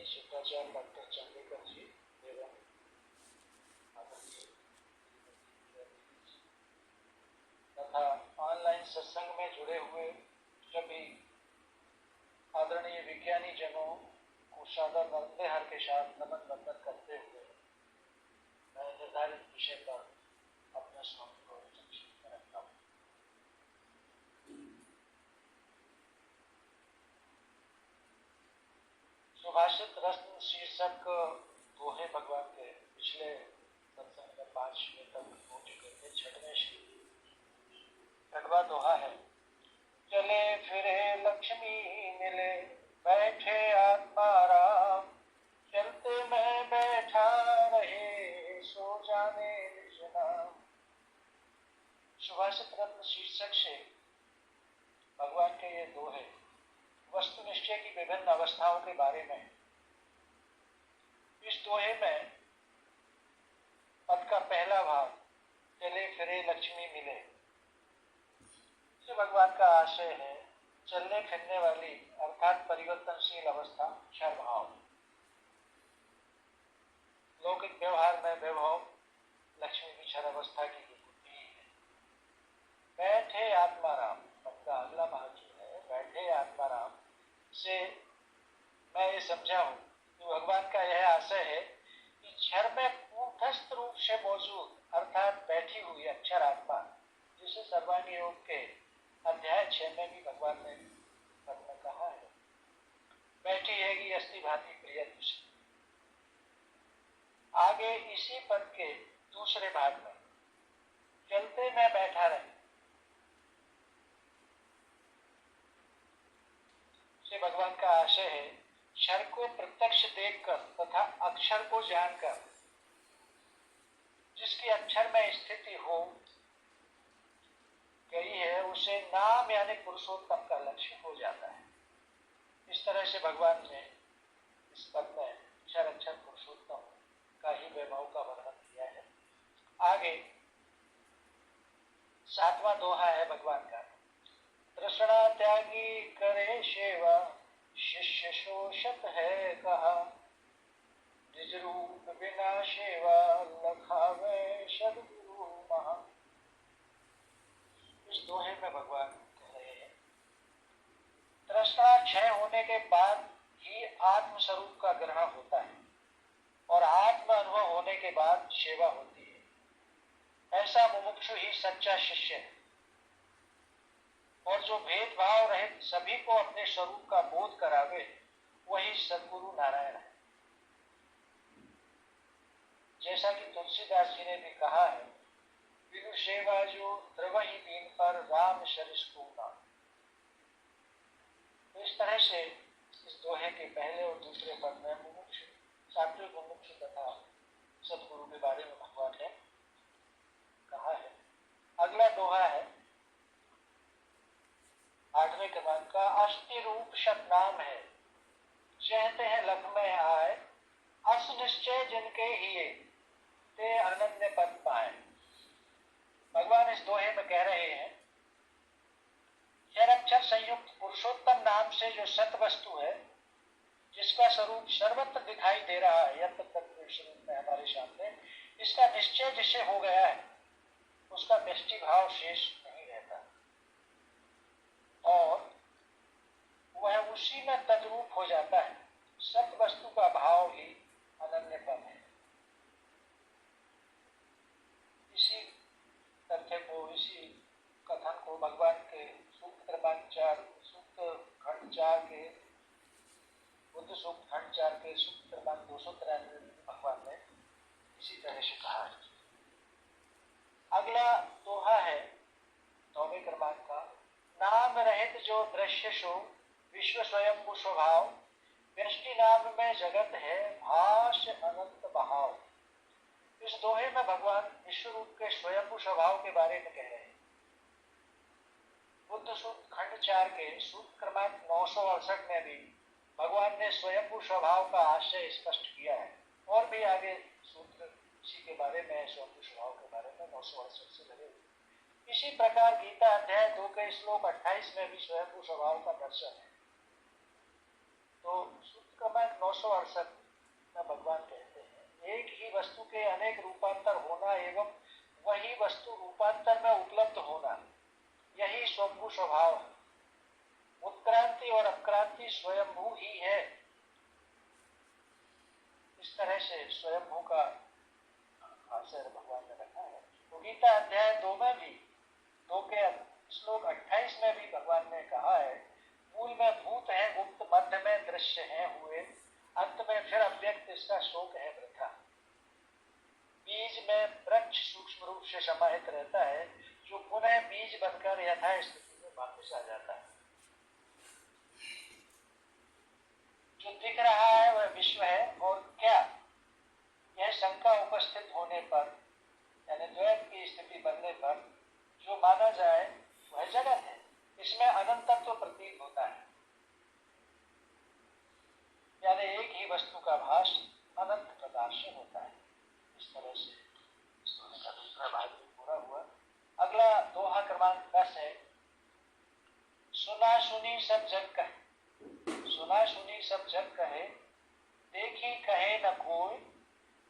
शिष्टाचार्य doctor चंद्रकर जी एवं तथा online सत्संग में जुड़े हुए सभी आदरणीय विज्ञानी जनों को सादर नमस्कार के साथ नमन वंदन करते हुए मैं निर्धारित विषय पर अपने स्वामी को संक्षिप्त में रखता हूँ। सुभाषित रत्न शीर्षक दोहे भगवान के पिछले सत्संग में 5वें तक हो चुके थे। 6वें श्री भगवा दोहा है। चले फिरे लक्ष्मी मिले बैठे आत्मा राम, चलते में बैठा रहे सो जाने निज नाम। सुभाषित रत्न शीर्षक से भगवान के ये दोहे वस्तु निश्चय की विभिन्न अवस्थाओं के बारे में। इस दोहे में पद का पहला भाग चले फिरे लक्ष्मी मिले से भगवान का आशय है चलने फिरने वाली अर्थात परिवर्तनशील अवस्था क्षर भाव। लौकिक व्यवहार में वैभव लक्ष्मी की क्षर अवस्था की विभूति है। बैठे आत्माराम पद का अगला भाग जो है बैठे आत्माराम से मैं ये समझा हूं कि भगवान का यह आशय है कि क्षर में कूटस्थ रूप से मौजूद अर्थात बैठी हुई अक्षर आत्मा, जिसे सर्वांग योग के अध्याय 6 में भी भगवान ने पद में कहा है, बैठी है कि अस्थि भांति प्रिय से। आगे इसी पद के दूसरे भाग में चलते में बैठा रहे से भगवान का आशय है क्षर को प्रत्यक्ष देखकर तथा अक्षर को जानकर जिसकी अक्षर में स्थिति हो गई है उसे नाम यानी पुरुषोत्तम का लक्ष्य हो जाता है। इस तरह से भगवान ने इस पद में क्षर अक्षर पुरुषोत्तम का ही वैभव का वर्णन किया है। आगे 7वां दोहा है भगवान का। तृष्णा त्यागी करे सेवा शिष्य शोषत है कहा, निज रूप बिना सेवा लखावे सद्गुरु महा। इस दोहे में भगवान कह रहे हैं तृष्णा क्षय होने के बाद ही आत्म स्वरूप का ग्रहण होता है और आत्म अनुभव होने के बाद सेवा होती है। ऐसा मुमुक्षु ही सच्चा शिष्य है और जो भेदभाव रहित सभी को अपने स्वरूप का बोध करावे वही सद्गुरु नारायण है। जैसा कि तुलसीदास जी ने भी कहा है, बिनु सेवा जो द्रवहि दीन पर राम सरिस पूर्णा। तो इस तरह से इस दोहे के पहले और दूसरे पद में मुमुक्षु सात्विक मुमुक्षु तथा सद्गुरु के बारे में भगवान ने कहा है। अगला दोहा है 8वें क्रमांक का। अस्थि रूप शतनाम है कहते हैं लख में आए, अस निश्चय जिनके हिए ते अनन्य पद पाए। भगवान इस दोहे में कह रहे हैं क्षर अक्षर संयुक्त पुरुषोत्तम नाम से जो सत वस्तु है जिसका स्वरूप सर्वत्र दिखाई दे रहा है यत्र तत्र स्वरूप में हमारे सामने, इसका निश्चय जिससे हो गया है उसका व्यष्टि भाव शेष नहीं रहता और वह उसी में तद्रूप हो जाता है। सत वस्तु का भाव ही अनन्यपन है। इसी तथ्य को इसी कथन को भगवान के सूक्त क्रमांक 4 सूक्त खंड 4 के बुद्ध सूक्त खंड 4 के सूक्त क्रमांक 293 में भगवान ने इसी तरह से कहा है। अगला दोहा है 9वें क्रमांक का। नाम रहित जो दृश्य सो विश्व स्वयं को स्वभाव, व्यष्टि नाम में जगत है भाष अनंत बहाव। इस दोहे में भगवान विश्व रूप के स्वयं स्वभाव के बारे में कह रहे हैं। बुद्ध सूक्त खंड 4 के सूत्र क्रमांक 968 में भी भगवान ने स्वयं स्वभाव का आशय स्पष्ट किया है और भी आगे सूत्र इसी के बारे में स्वयं स्वभाव के बारे में 968 से लगे हुए। इसी प्रकार गीता अध्याय 2 के श्लोक 28 में भी स्वयं स्वभाव का दर्शन है। तो सूत्र क्रमांक 968 में भगवान कहते हैं, एक ही वस्तु के अनेक रूपांतर होना एवं वही वस्तु रूपांतर में उपलब्ध होना, यही स्वयंभू स्वभाव है। उत्क्रांति और अपक्रांति स्वयंभू ही है। इस तरह से स्वयंभू का आशय भगवान ने रखा है। तो गीता अध्याय 2 में भी 2 के श्लोक 28 में भी भगवान ने कहा है, मूल में भूत है गुप्त, मध्य में दृश्य है हुए, अंत में फिर अव्यक्त, इसका शोक है वृथा। बीज में वृक्ष सूक्ष्म रूप से समाहित रहता है, जो पुनः बीज बनकर यथा स्थिति में वापस आ जाता है। जो दिख रहा है वह विश्व है और क्या, यह शंका उपस्थित होने पर, यानी द्वैत की स्थिति बनने पर जो माना जाए वह जगत है, इसमें अनंतत्व प्रतीत होता है। यानी एक ही वस्तु का भास अनंत प्रकार से होता है। इस तरह से स्टोरी का दूसरा भाग भी पूरा हुआ। अगला दोहा क्रमांक 10 है, सुना सुनी सब जग कहे, सुना सुनी सब जग कहे, देखी कहे न कोई,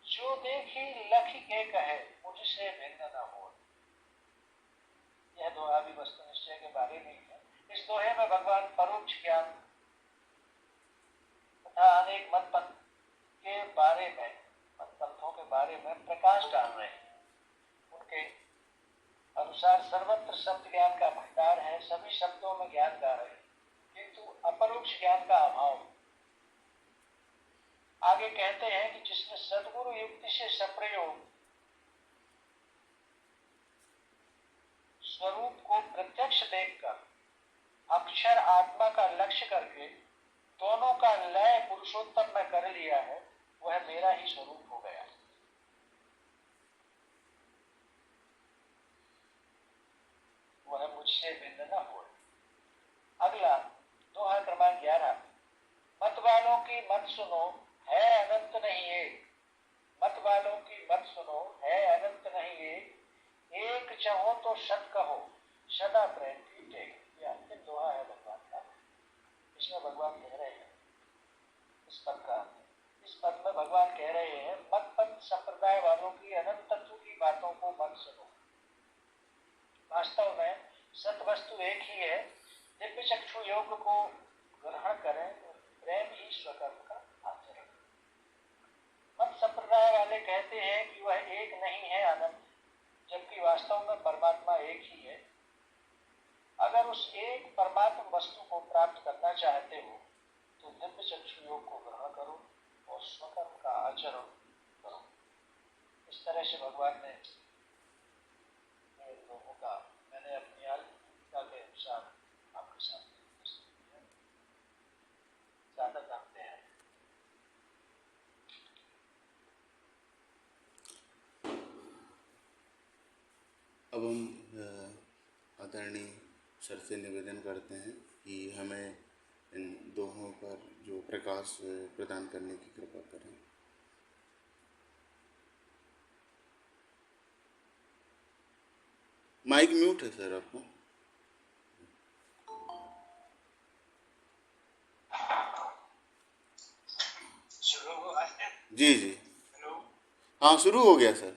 जो देखी लखी के कहे, मुझसे भिन्न न हो। यह दोहा भी वस्तु निश्चय के बारे में है। इस दोहे में भगवान परोक्ष ज्ञान तथा अनेक मत पंथ के बारे में, मत पंथों के बारे में प्रकाश डाल रहे हैं। उनके अनुसार सर्वत्र शब्द ज्ञान का भंडार है, सभी शब्दों में ज्ञान गा रहे हैं, किंतु अपरोक्ष ज्ञान का अभाव। आगे कहते हैं कि जिसने सद्गुरु युक्ति से सप्रयोग स्वरूप को प्रत्यक्ष देखकर अक्षर आत्मा का लक्ष्य करके दोनों का लय पुरुषोत्तम में कर लिया है, वह मेरा ही स्वरूप हो गया। वह मुझसे भिन्न न हो। अगला दोहा क्रमांक 11, मत वालों की मत सुनो, है अनंत नहीं एक, मत वालों की मत सुनो, है अनंत नहीं एक चाहो तो सत कहो, सदा प्रेम की टेक। यह अंतिम दोहा है भगवान का। इसमें भगवान कह रहे हैं, इस पद में भगवान कह रहे हैं, मत पंथ संप्रदाय वालों की अनंत तत्व की बातों को मत सुनो। वास्तव में सत वस्तु एक ही है। दिव्य चक्षु योग को ग्रहण करें, प्रेम ही स्वकर्म का आचरण। मत संप्रदाय वाले कहते हैं कि वह एक नहीं है, अनंत, जबकि वास्तव में परमात्मा एक ही है। अगर उस एक परमात्मा वस्तु को प्राप्त करना चाहते हो तो दिव्य चक्षु योग को ग्रहण करो और स्वकर्म का आचरण करो। इस तरह से भगवान ने लोगों का, मैंने अपनी आत्मिकता के अनुसार आपके सामने ज्यादा जानते हैं। अब हम आदरणीय सर से निवेदन करते हैं कि हमें इन दोहों पर जो प्रकाश प्रदान करने की कृपा करें। माइक म्यूट है सर आपको। शुरू हुआ है? जी जी, हेलो, हाँ शुरू हो गया सर।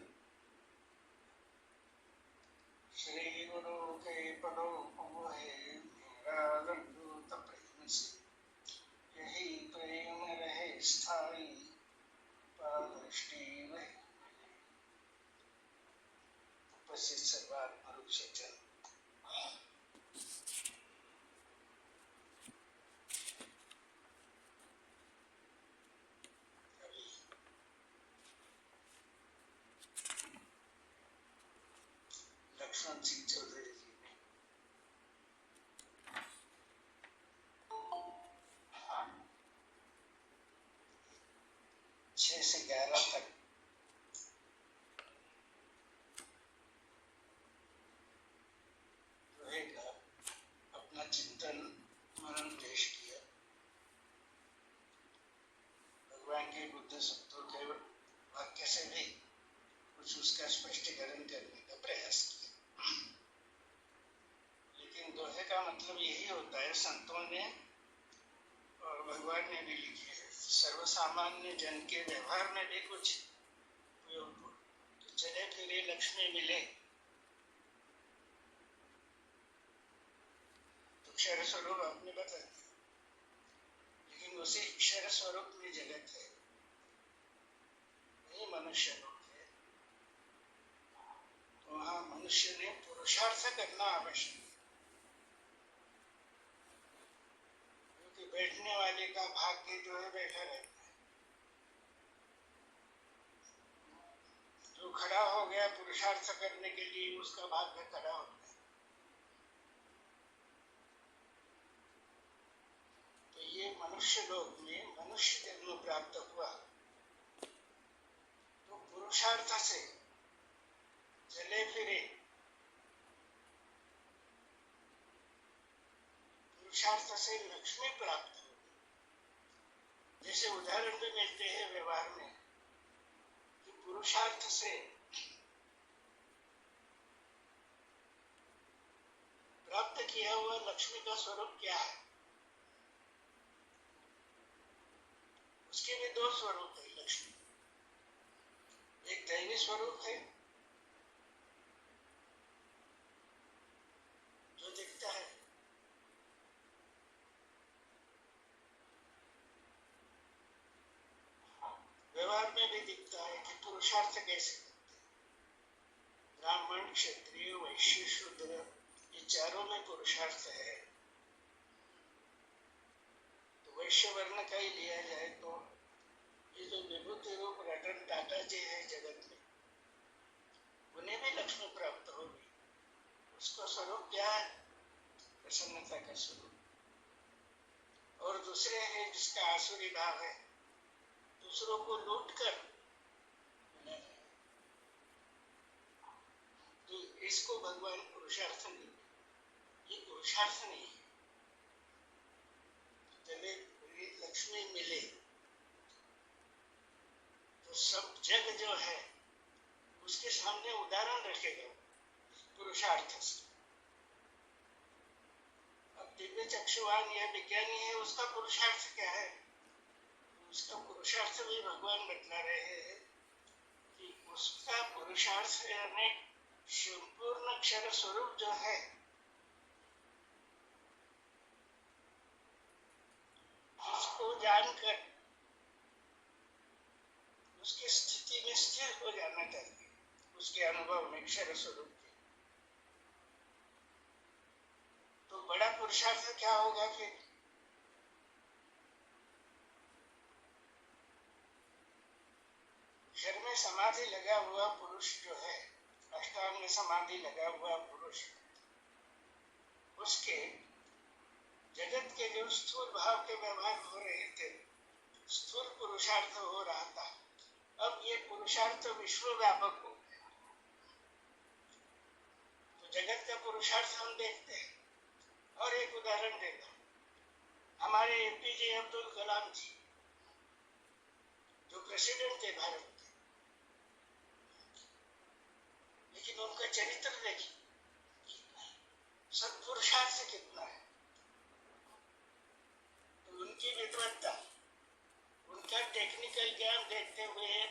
श्री गुरु के पदों को है मेरा लंबूत प्रेम से, यही प्रेम रहे स्थायी, पादृष्टि वह उपस्थित सर्वात्म रूप से चल। लक्ष्मण सिंह चौधरी जी ने 6 से 11 तक रहेगा अपना चिंतन मनन पेश किया। भगवान के बुद्ध शब्दों के वाक्य से भी कुछ उसका स्पष्टीकरण करने का प्रयास किया। लेकिन दोहे का मतलब यही होता है, संतों ने और भगवान ने भी लिखे है सर्वसामान्य जन के व्यवहार में भी कुछ उपयोग हो, तो चले फिरे लक्ष्मी मिले, तो क्षर स्वरूप आपने बता दिया, लेकिन उसी क्षर स्वरूप में जगत है, वही मनुष्य लोग है, तो वहां मनुष्य ने पुरुषार्थ करना आवश्यक है, क्योंकि बैठने वाले का भाग्य जो है बैठा रहता है, जो खड़ा हो गया पुरुषार्थ करने के लिए उसका भाग्य खड़ा हो गया। तो ये मनुष्य लोक में मनुष्य जन्म प्राप्त हुआ, तो पुरुषार्थ से चले फिरे, पुरुषार्थ से लक्ष्मी प्राप्त हो। जैसे उदाहरण भी मिलते हैं व्यवहार में कि पुरुषार्थ से प्राप्त किया हुआ लक्ष्मी का स्वरूप क्या है? उसके भी दो स्वरूप है लक्ष्मी, एक दैवी स्वरूप है जो दिखता है, व्यवहार में भी दिखता है कि पुरुषार्थ कैसे करते हैं। ब्राह्मण, क्षत्रिय, वैश्य, शूद्र, ये चारों में पुरुषार्थ है। तो वैश्य वर्ण का ही लिया जाए तो ये जो विभूति रूप रतन टाटा जी है जगत में, उन्हें भी लक्ष्मी प्राप्त होगी। उसका स्वरूप क्या है? प्रसन्नता का स्वरूप। और दूसरे हैं जिसका आसुरी भाव है, दूसरों को लूट कर, तो इसको भगवान पुरुषार्थ नहीं, ये पुरुषार्थ नहीं है। चले लक्ष्मी मिले तो सब जग जो है उसके सामने उदाहरण रखेगा पुरुषार्थ से। अब दिव्य चक्षुवान या विज्ञानी है, उसका पुरुषार्थ क्या है? उसका पुरुषार्थ भी भगवान बतला रहे हैं कि उसका पुरुषार्थ यानी संपूर्ण अक्षर स्वरूप जो है, उसको जानकर उसकी स्थिति में स्थिर हो जाना चाहिए, उसके अनुभव में अक्षर स्वरूप के। तो बड़ा पुरुषार्थ क्या होगा फिर? घर में समाधि लगा हुआ पुरुष जो है, अष्टांग में समाधि लगा हुआ पुरुष, उसके जगत के जो स्थूल भाव के व्यवहार हो रहे थे, स्थूल पुरुषार्थ हो रहा था, अब ये पुरुषार्थ विश्व व्यापक हो गया। तो जगत का पुरुषार्थ हम देखते हैं। और एक उदाहरण देता हूं, हमारे एपीजे अब्दुल कलाम जी जो प्रेसिडेंट थे भारत के, लेकिन उनका चरित्र देखिए, सत्पुरुषार्थ कितना है। तो उनकी विद्वत्ता, उनका टेक्निकल ज्ञान देखते हुए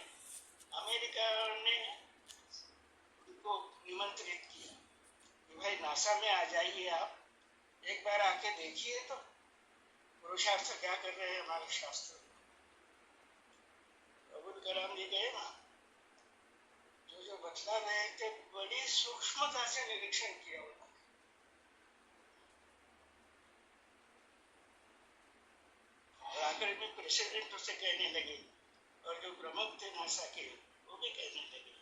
अमेरिका ने उनको निमंत्रित किया कि भाई नासा में आ जाइए, आप एक बार आके देखिए तो पुरुषार्थ क्या कर रहे हैं हमारे शास्त्र। अब्दुल कलाम जी गए ना, जो बतला रहे थे बड़ी सूक्ष्मता से निरीक्षण किया उन्होंने। आखिर में प्रेसिडेंट उसे कहने लगे, और जो प्रमुख थे नासा के वो भी कहने लगे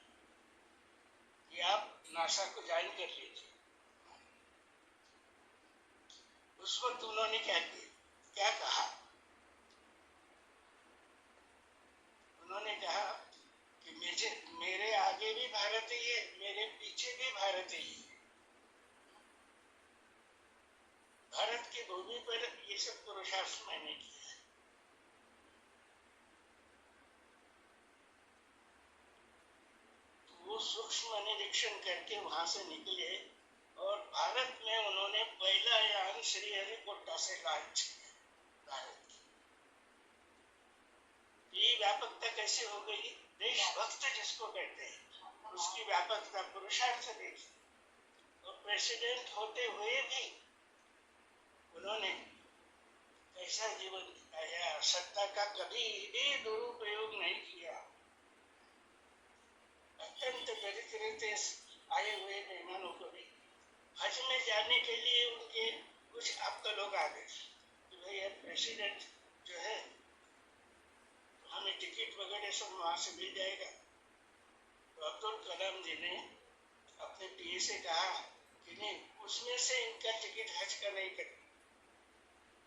कि आप नासा को ज्वाइन कर लीजिए। उस वक्त उन्होंने क्या कहा? उन्होंने कहा कि मेरे आगे भी भारत ही है, मेरे पीछे भी भारत ही है। भारत की भूमि पर ये सब पुरुषार्थ मैंने किया है। तो वो सूक्ष्म निरीक्षण करके वहां से निकले और भारत में उन्होंने पहला यान श्रीहरिकोटा से लॉन्च किया भारत की। ये व्यापकता कैसे हो गई? देशभक्त जिसको कहते हैं उसकी व्यापकता पुरुषार्थ देखी। और प्रेसिडेंट होते हुए भी उन्होंने कैसा जीवन बिताया, सत्ता का कभी भी दुरुपयोग नहीं किया। अत्यंत दरिद्र थे आए हुए मेहमानों को भी हज में जाने के लिए उनके कुछ आपका लोग आ गए कि भाई अब प्रेसिडेंट जो है हमें टिकट वगैरह सब वहां से मिल जाएगा। तो अब्दुल कलाम जी ने अपने पीए से कहा कि नहीं, उसमें से इनका टिकट हज का नहीं कर,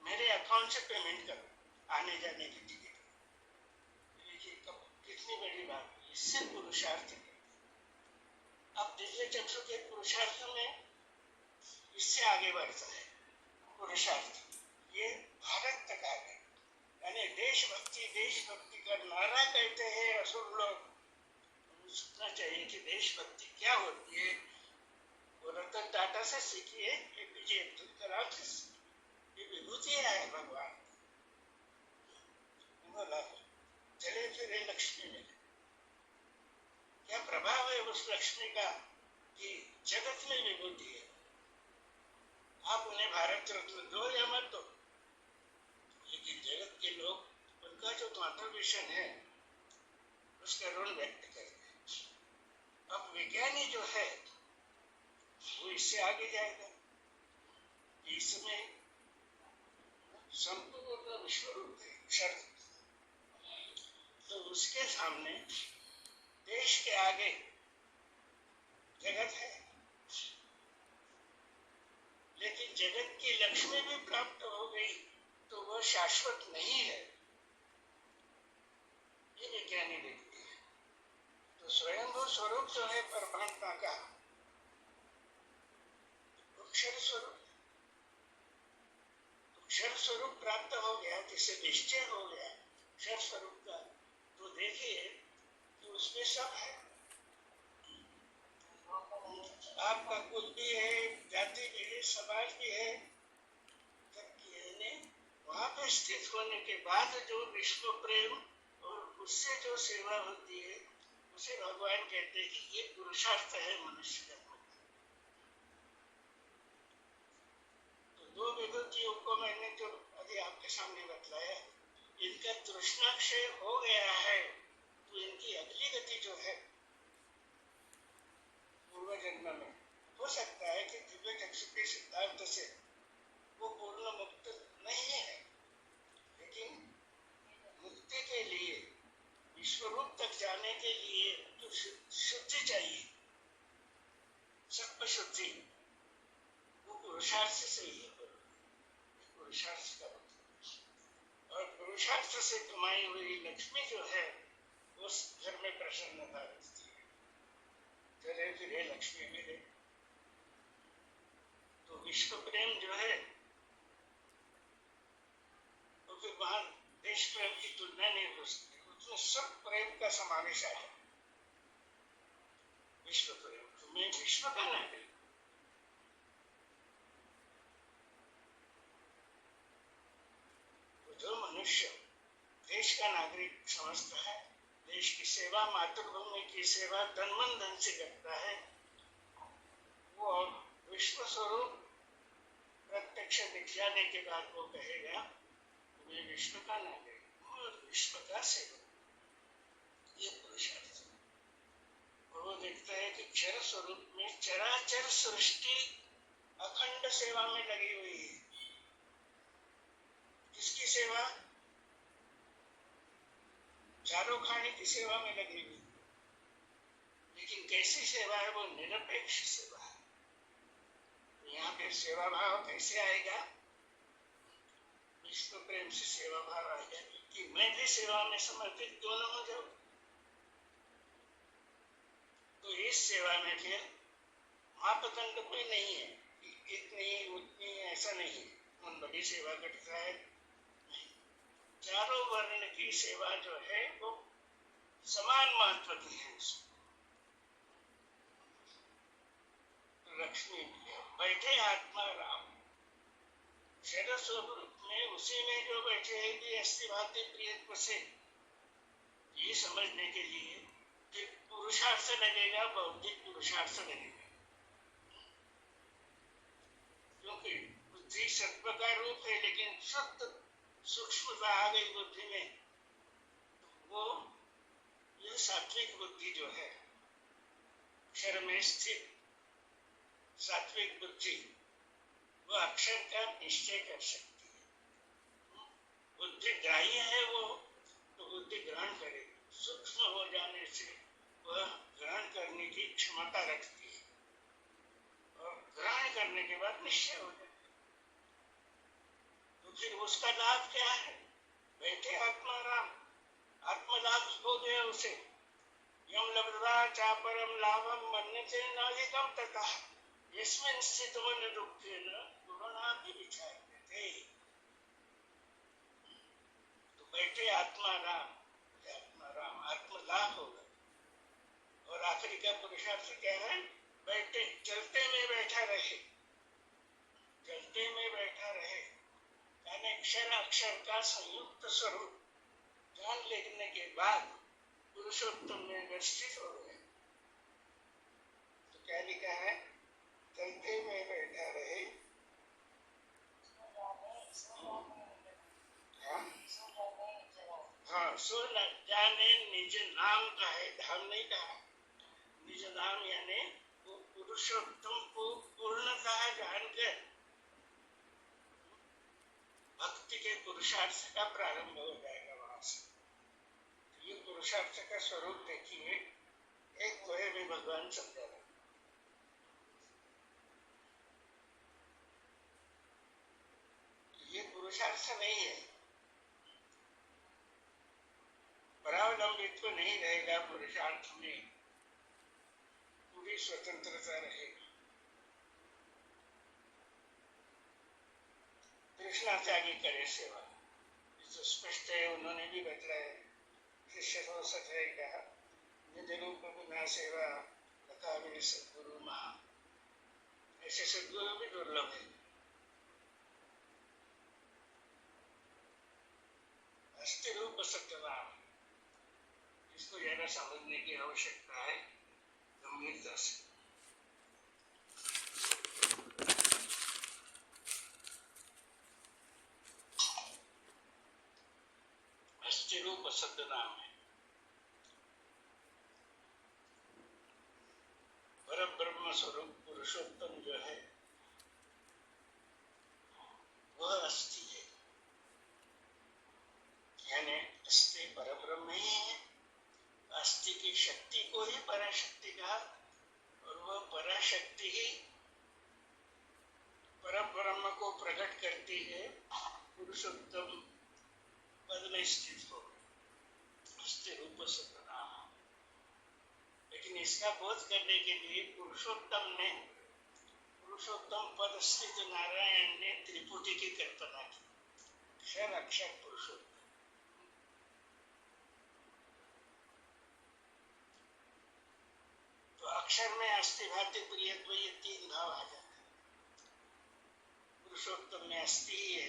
मेरे अकाउंट से पेमेंट करो आने जाने की टिकट। देखिए कितनी बड़ी बात, इससे पुरुषार्थ है। अब दिव्य चक्षु के पुरुषार्थ में इससे आगे बढ़ता है पुरुषार्थ। ये भारत तक आ गए, यानी देशभक्ति का नारा कहते हैं असुर लोग। सोचना चाहिए कि देशभक्ति क्या होती है। वो रतन टाटा से सीखिए, एपीजे अब्दुल कलाम से सीखिए। ये विभूति है भगवान। चले फिरे लक्ष्मी में क्या प्रभाव है उस लक्ष्मी का कि जगत में विभूति है। आप उन्हें भारत रत्न दो या मत दो, लेकिन जगत के लोग उनका जो कॉन्ट्रीब्यूशन है उसका ऋण व्यक्त करते हैं। अब विज्ञानी जो है वो इससे आगे जाएगा। इसमें संपूर्ण विश्व रूप है शर्त, तो उसके सामने देश के आगे जगत है। लेकिन जगत की लक्ष्मी भी प्राप्त हो गई तो वह शाश्वत नहीं है, ये विज्ञानी देखते हैं। तो स्वयंभू स्वरूप जो है परमात्मा का अक्षर स्वरूप, अक्षर स्वरूप प्राप्त हो गया, जिससे निश्चय हो गया अक्षर स्वरूप का, तो देखिए कि उसमें सब है। आपका कुल भी है, जाति भी है, समाज भी है, वहां पे स्थित होने के बाद जो विश्व प्रेम और उससे जो सेवा होती है उसे भगवान कहते हैं कि ये पुरुषार्थ है मनुष्य का। तो दो विभूतियों को मैंने जो अभी आपके सामने बतलाया, इनका तृष्णाक्षय हो गया है तो इनकी अगली गति जो है पूर्व जन्म में हो सकता है कि दिव्य चक्षु के सिद्धांत से वो पूर्ण मुक्त नहीं है, लेकिन मुक्ति के लिए विश्वरूप तक जाने के लिए तो शुद्धि चाहिए, सत्व शुद्धि। वो पुरुषार्थ से ही हो, पुरुषार्थ का मतलब। और पुरुषार्थ से कमाई हुई लक्ष्मी जो है उस घर में प्रसन्नता रहती है। चले फिरे लक्ष्मी मिले, तो विश्व प्रेम जो है तो फिर वहां देश प्रेम की तुलना नहीं हो सकती, उसमें सब प्रेम का समावेश है। विश्व प्रेम तुम्हें विश्व का नागरिक, तो जो मनुष्य देश का नागरिक समझता है, देश की सेवा, मातृभूमि की सेवा तन मन धन से करता है, वो विश्व स्वरूप प्रत्यक्ष दिख जाने के बाद वो कहेगा मैं विश्व का नागरिक और विश्व का सेवक, ये पुरुषार्थ। और वो देखता है कि क्षर स्वरूप में चराचर सृष्टि अखंड सेवा में लगी हुई है। किसकी सेवा? चारों खाने की सेवा में लगी हुई। लेकिन कैसी सेवा है? वो निरपेक्ष सेवा है। यहाँ पे सेवा भाव कैसे आएगा? विश्व प्रेम से सेवा भाव आएगा कि मैं भी सेवा में समर्पित क्यों न हो जाऊं। तो इस सेवा में फिर मापदंड कोई नहीं है, इतनी उतनी ऐसा नहीं, कौन बड़ी सेवा करता है, नहीं। चारों वर्ण की सेवा जो है वो समान महत्व की है। लक्ष्मी बैठे आत्मा राम, शरद स्वरूप में उसी में जो बैठे हैं कि अस्थि भांति प्रिय से, ये समझने के लिए कि पुरुषार्थ लगेगा, बौद्धिक पुरुषार्थ लगेगा, क्योंकि बुद्धि सत्व का रूप है, लेकिन शुद्ध सूक्ष्मता आ गई बुद्धि में, तो वो ये सात्विक बुद्धि जो है, अक्षर में स्थित सात्विक बुद्धि, वो अक्षर का निश्चय कर सकती है। बुद्धि ग्राह्य है वो, तो बुद्धि ग्रहण करेगी, सूक्ष्म हो जाने से वह ग्रहण करने की क्षमता रखती है, और ग्रहण करने के बाद निश्चय हो जाता है। तो फिर उसका लाभ क्या है? बैठे आत्माराम, आत्मलाभ हो गया उसे। यम लब्ध्वा चापरम लाभम मन्यते नाधिकम तथा यस्मिन् स्थितो न दुःखेन गुरुणापि विचार्यते। तो बैठे आत्माराम, आत्मलाभ होगा। और आखिरी का पुरुषार्थ क्या है? बैठे, चलते में बैठा रहे, चलते में बैठा रहे, यानी अक्षर अक्षर का संयुक्त स्वरूप जान लेने के बाद पुरुषोत्तम में अगर स्थित हो गए, तो क्या लिखा है? चलते में बैठा रहे, हाँ, सो जाने निज नाम का है, धाम नहीं कहा, निज नाम यानी वो पुरुषोत्तम को पूर्णतः जानकर भक्ति के पुरुषार्थ का प्रारंभ हो जाएगा वहां से। ये पुरुषार्थ का स्वरूप देखिए, एक दोहे में भगवान समझा रहे, ये पुरुषार्थ नहीं है, परावलंबित्व नहीं रहेगा, पुरुषार्थ में पूरी स्वतंत्रता रहेगी। कृष्णाचार्य करे सेवा, तो स्पष्ट है, उन्होंने भी बतलाया, शिष्य हो सके कहा, निज रूप बिना सेवा लखा भी सदगुरु महा, ऐसे सदगुरु भी दुर्लभ है। अस्थि रूप सत्यनाम, इसको जरा समझने की आवश्यकता है गंभीरता से। अस्थि रूप सत्यनाम है, परम ब्रह्म स्वरूप पुरुषोत्तम जो है वह अस्थि है, यानी अस्थि परब्रह्म ही है। अस्थि की शक्ति को ही पराशक्ति कहा, और वह पराशक्ति ही परब्रह्म को प्रकट करती है, पुरुषोत्तम पद में स्थित हो गए, अस्थि रूप सत्यनाम। लेकिन इसका बोध करने के लिए पुरुषोत्तम पद स्थित नारायण ने त्रिपुटी की कल्पना की, अक्षर अक्षर पुरुषोत्तम। तो अक्षर में अस्थि भाति प्रियत्व, ये तीन भाव आ जाते हैं, पुरुषोत्तम में अस्थि ही है।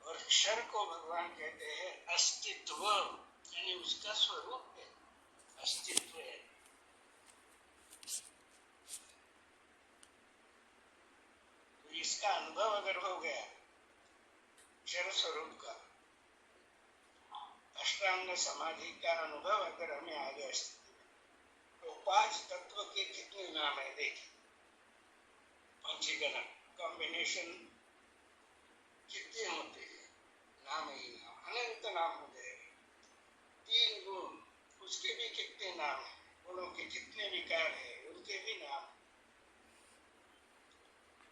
और क्षर को भगवान कहते हैं अस्तित्व, यानी उसका स्वरूप है, अस्तित्व है। तो इसका अनुभव अगर हो गया क्षर स्वरूप का, अष्टांग समाधि का अनुभव अगर हमें आ गया, तो पांच तत्व के कितने नाम है देखिए, पंचीकरण कॉम्बिनेशन कितने होते हैं, नाम ही नाम, अनंत नाम हो जाएगा। तीन गुण, उसके भी कितने नाम है, गुणों के कितने विकार है, उनके भी नाम।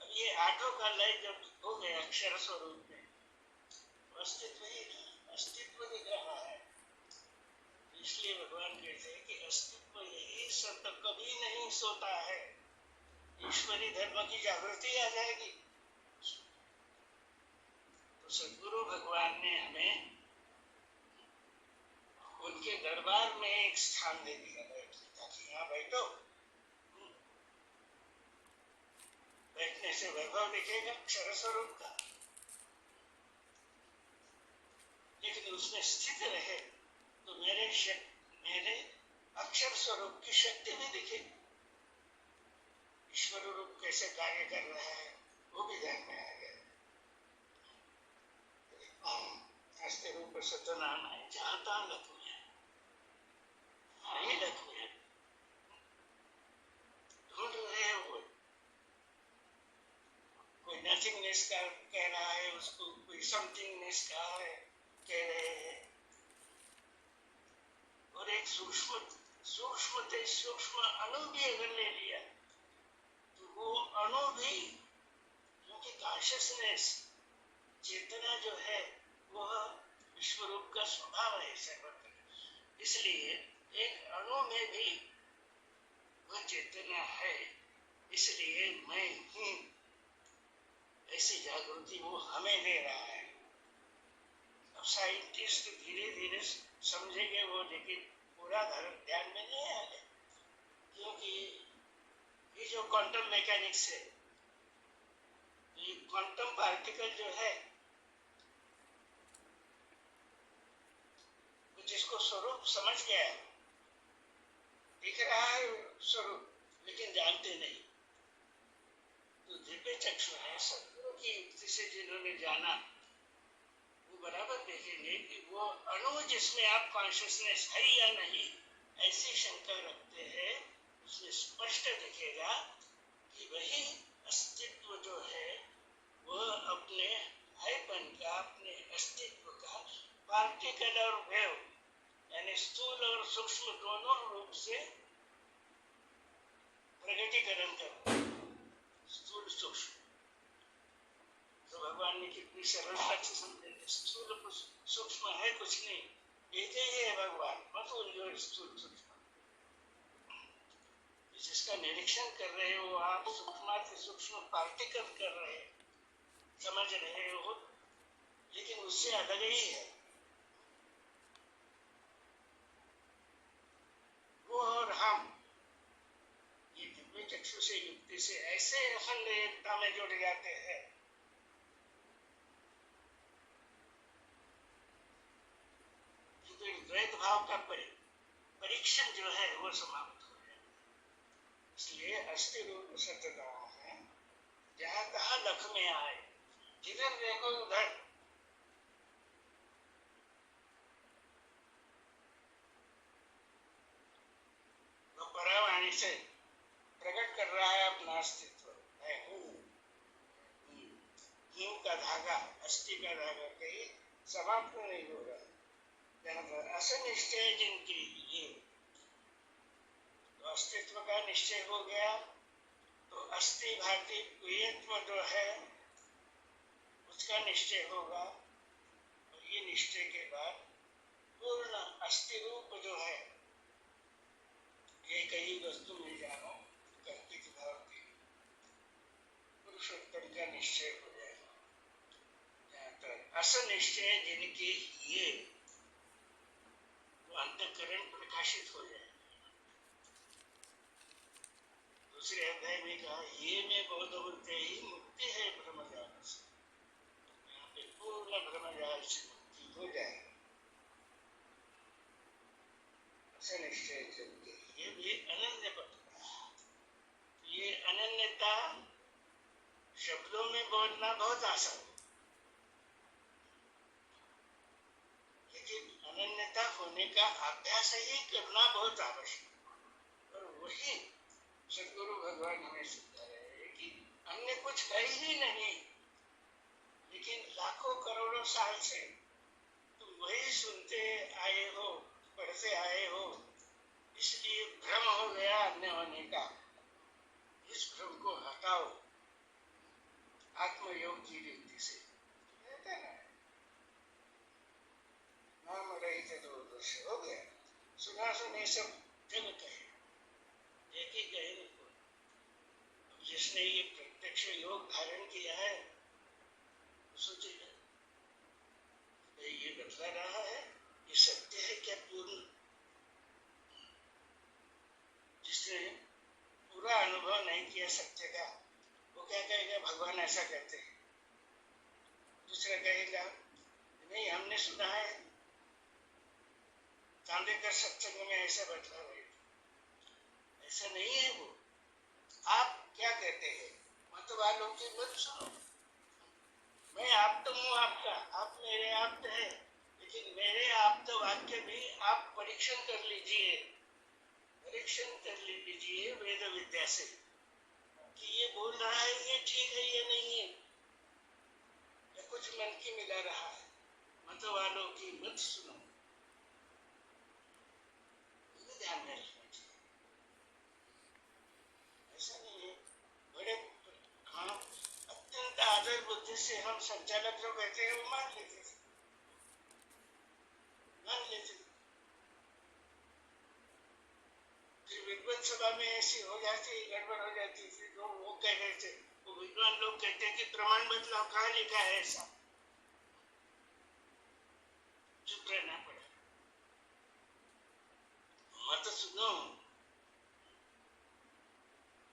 अब ये आठों का लय जब हो गया अक्षर स्वरूप में, अस्तित्व ही अस्तित्व दिख रहा है। इसलिए भगवान कहते हैं कि अस्तित्व यही सत्य कभी नहीं सोता है, ईश्वरी धर्म की जागृति आ जाएगी। तो सद्गुरु भगवान ने हमें उनके दरबार में एक स्थान दे दिया बैठने का, कि यहाँ बैठो, बैठने से वैभव दिखेगा अक्षर स्वरूप का। लेकिन उसमें स्थित रहे तो मेरे अक्षर स्वरूप की शक्ति भी दिखेगी। ईश्वर रूप कैसे कार्य कर रहा है वो भी ध्यान में आ गया। हस्ते रूप सत्यनारायण है, जहां तहां लक्ष्मी है, यही लक्ष्मी है, ढूंढ रहे हैं वो। कोई नथिंगनेस का कह रहा है उसको, कोई समथिंगनेस का है कह रहे हैं, और एक सूक्ष्म अणु भी अगर ले लिया तो वो अणु भी, क्योंकि कॉन्शियसनेस चेतना जो है वह विश्वरूप का स्वभाव है सर्वत्र, इसलिए एक अणु में भी वह चेतना है, इसलिए मैं हूँ ऐसी जागृति वो हमें दे रहा है। अब साइंटिस्ट धीरे धीरे समझेंगे वो, लेकिन पूरा ध्यान में नहीं आएगा, क्योंकि ये जो क्वांटम मैकेनिक्स है, ये क्वांटम पार्टिकल जो है जिसको स्वरूप समझ गया, दिख रहा है स्वरूप लेकिन जानते नहीं, तो दिव्य चक्षु है सदगुरु की युक्ति से जिन्होंने जाना वो बराबर देखेंगे कि वो अणु जिसमें आप कॉन्शियसनेस है या नहीं ऐसी शंका रखते हैं, उसमें स्पष्ट दिखेगा कि वही अस्तित्व जो है वह अपने हैपन का, अपने अस्तित्व का पार्टिकल और वेव यानी स्थूल और सूक्ष्म दोनों रूप से प्रकटीकरण कर, स्थूल सूक्ष्म। तो भगवान ने कितनी सरलता से समझे, स्थूल सूक्ष्म है कुछ नहीं, एक ही है भगवान, मत उलझो स्थूल सूक्ष्म। जिसका निरीक्षण कर रहे हो आप, सूक्ष्माति सूक्ष्म पार्टिकल कर रहे हैं, समझ रहे हो, लेकिन उससे अलग ही है वो और हम। ये दिव्य चक्षु से युक्ति से ऐसे अखंड एकता में जुड़ जाते हैं कि द्वैत भाव का परीक्षण जो है वो समाप्त हो जाए। इसलिए अस्थि रूप सत्यनारायण है, जहां कहा लख में आए, जिधर देखो उधर तो परावाणी से प्रकट कर रहा है अपना अस्तित्व। मैं हूँ, हिम का धागा, अस्थि का धागा कहीं समाप्त नहीं हो रहा। जहाँ पर असनिश्चय जिनकी ये तो अस्तित्व का निश्चय हो गया, तो अस्थि भाति द्वैत्व जो है उसका निश्चय होगा, और ये निश्चय के बाद पूर्ण अस्थि रूप जो है एक ही वस्तु में जानो कर्तिक भाव की पुरुषोत्तम का निश्चय हो जाएगा। जहाँ तक असनिश्चय जिनकी ये वो अंतःकरण प्रकाशित हो जाएगा। दूसरे अध्याय में कहा ये में बोध होते ही मुक्ति है ब्रह्मजाल से, यहाँ पे पूर्ण ब्रह्मजाल से मुक्ति हो जाएगी। असनिश्चय जिनके ये भी अनन्य पद। ये अनन्यता शब्दों में बोलना बहुत आसान है, लेकिन अनन्यता होने का अभ्यास ही करना बहुत आवश्यक। और वही सदगुरु भगवान हमें सिखा रहे हैं कि अन्य कुछ है ही नहीं, लेकिन लाखों करोड़ों साल से तुम वही सुनते आए हो, पढ़ते आए हो, इसलिए भ्रम हो गया अन्य होने का। इस भ्रम को हटाओ आत्मयोग की रीति से। कहते ना नाम रहित दूरदर्शी हो गया, सुना सुने सब जग कहे, एक ही कहे नहीं। अब जिसने ये प्रत्यक्ष योग धारण किया है सोचेगा ये बतला रहा है ये सत्य है क्या पूर्ण। जिसने पूरा अनुभव नहीं किया सत्य का वो क्या कहेगा भगवान ऐसा कहते हैं। दूसरा कहेगा नहीं हमने सुना है चांदेकर सत्संग में ऐसा बतला रहे थे। ऐसा नहीं है वो। आप क्या कहते हैं? मत वालों की मत सुनो। मैं आप तो हूँ आपका, आप मेरे आप है, लेकिन मेरे आप तो वाक्य भी आप परीक्षण कर लीजिए, परीक्षण कर लीजिए वेद विद्या से कि ये बोल रहा है ये ठीक है या नहीं है, या कुछ मन की मिला रहा है। मत वालों की मत सुनो, ये ध्यान में रखना चाहिए। ऐसा नहीं है बड़े, हाँ, अत्यंत आदर बुद्धि से हम संचालक जो कहते हैं वो मान लेते थे, मान लेते थे। फिर विद्वत सभा में ऐसी हो जाती, गड़बड़ हो जाती थी, तो वो कह रहे थे, वो विद्वान लोग कहते हैं कि प्रमाण बदलाव, कहाँ लिखा है ऐसा? चुप रहना पड़ा। मत सुनो,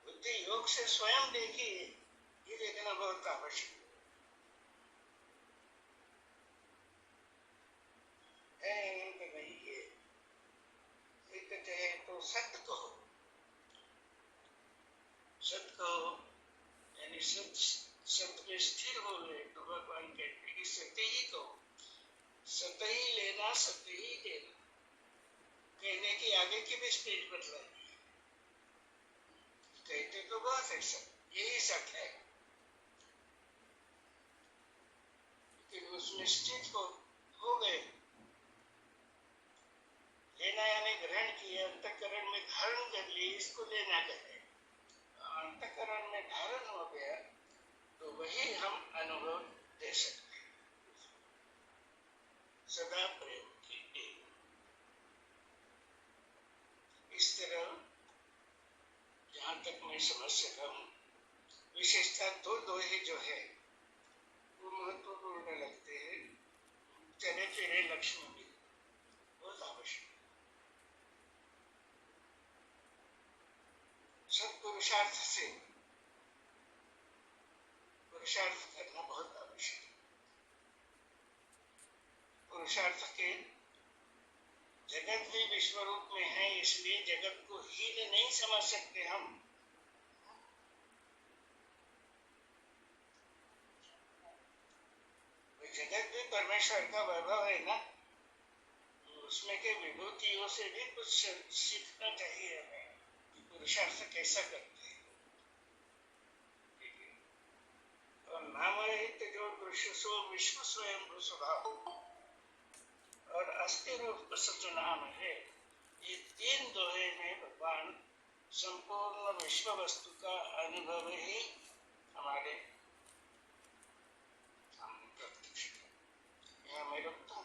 बुद्धि योग से स्वयं देखिए, ये देखना बहुत आवश्यक है। नहीं ये कहते हैं तो सत्य कहो, सत्य कहो, यानी सत्य में स्थिर हो गए तो भगवान कहते हैं कि सत्य ही कहो, सत्य ही लेना, सत्य ही देना। कहने की आगे की भी स्पीड बदलाई, कहते तो बहुत है सब यही सत्य है, लेकिन उसमें स्थित हो गए। लेना यानी ग्रहण किए, अंतःकरण में धारण कर लिए, इसको लेना कहते हैं। अंतःकरण में धारण हो गया तो वही हम अनुभव दे सकते हैं। सदा प्रयोग कीजिए। इस तरह जहां तक मैं समझ सका हूं, विशेषता दो ही जो है वो महत्वपूर्ण लगते हैं। चले फिरे लक्ष्मी भी बहुत आवश्यक, सब पुरुषार्थ से पुरुषार्थ करना बहुत आवश्यक है। पुरुषार्थ के जगत भी विश्व रूप में है, इसलिए जगत को हीन नहीं समझ सकते हम। जगत भी परमेश्वर का वैभव है ना, उसमें के विभूतियों से भी कुछ सीखना चाहिए हमें कि पुरुषार्थ कैसा करते हैं। और नाम रहित जो दृश्य सो विश्व स्वयं स्वभाव और अस्थि रूप सच नाम है, ये तीन दोहे में भगवान संपूर्ण विश्व वस्तु का अनुभव ही हमारे सामने प्रत्यक्ष है। यहाँ मैं रुकता हूँ